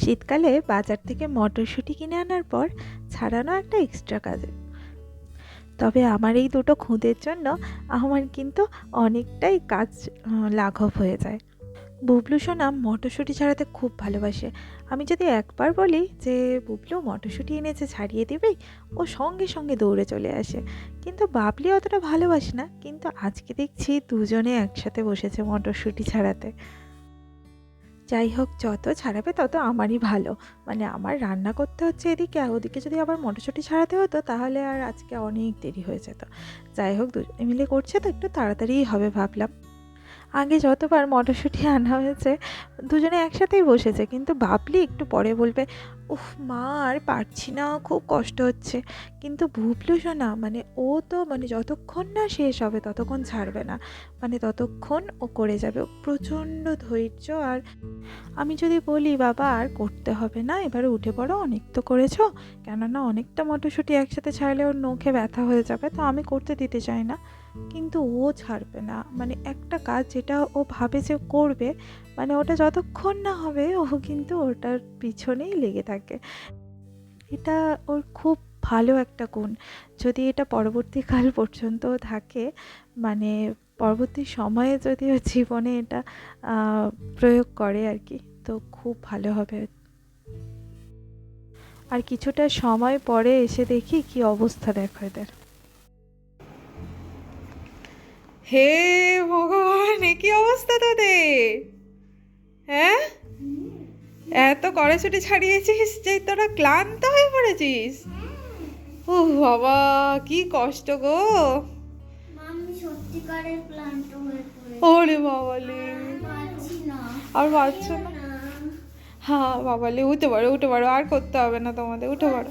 শীতকালে বাজার থেকে মটরশুঁটি কিনে আনার পর ছাড়ানো একটা এক্সট্রা কাজে। তবে আমার এই দুটো খুদের জন্য আমার কিন্তু অনেকটাই কাজ লাঘব হয়ে যায়। বুবলু সোনা মটরশুঁটি ছাড়াতে খুব ভালোবাসে। আমি যদি একবার বলি যে বুবলু মটরশুঁটি এনেছে ছাড়িয়ে দিবি, ও সঙ্গে সঙ্গে দৌড়ে চলে আসে। কিন্তু বাবলি অতটা ভালোবাসে না, কিন্তু আজকে দেখছি দুজনে একসাথে বসেছে মটরশুঁটি ছাড়াতে। যাই হোক, যত ছাড়াবে তত আমারই ভালো। মানে আমার রান্না করতে হচ্ছে এদিকে, আর ওদিকে যদি আবার মটরশুঁটি ছাড়াতে হতো তাহলে আর আজকে অনেক দেরি হয়ে যেত। যাই হোক, দুজনে মিলে করছে তো একটু তাড়াতাড়িই হবে ভাবলাম। আগে যতবার মটরশুঁটি আনা হয়েছে দুজনে একসাথেই বসেছে, কিন্তু বাবলি একটু পরে বলবে, উফ মা আর পারছি না, খুব কষ্ট হচ্ছে। কিন্তু বুবলু সোনা মানে ও তো মানে যতক্ষণ না শেষ হবে ততক্ষণ ছাড়বে না, মানে ততক্ষণ ও করে যাবে। ও প্রচণ্ড ধৈর্য। আর আমি যদি বলি বাবা আর করতে হবে না, এবারে উঠে পড়ো, অনেক তো করেছো, কেননা অনেকটা মটরশুঁটি একসাথে ছাড়লে ওর নখে ব্যথা হয়ে যাবে, তো আমি করতে দিতে চাই না। কিন্তু ও ছাড়বে না, মানে একটা কাজ যেটা ও ভাবে যে করবে, মানে ওটা যতক্ষণ না হবে ও কিন্তু ওটার পিছনেই লেগে থাকে। এটা ওর খুব ভালো একটা গুণ। যদি এটা পরবর্তীকাল পর্যন্ত থাকে, মানে পরবর্তী সময়ে যদি ওর জীবনে এটা প্রয়োগ করে আর কি, তো খুব ভালো হবে। আর কিছুটা সময় পরে এসে দেখি কি অবস্থা দেখো এদের। হে ভগবান, এ কি অবস্থা তোদের? হ্যাঁ, এত কড়াইশুঁটি ছাড়িয়েছিস যে তোরা ক্লান্ত হয়ে পড়েছিস? ও বাবা, কি কষ্ট গো। আমি সত্যিকারের ক্লান্ত হয়ে পড়েছি। ওরে বাবালে, আর পারছি না। আর পারছো না? না। হ্যাঁ বাবালে, উঠে পারো উঠে পারো, আর করতে হবে না তোমাদের, উঠে পারো।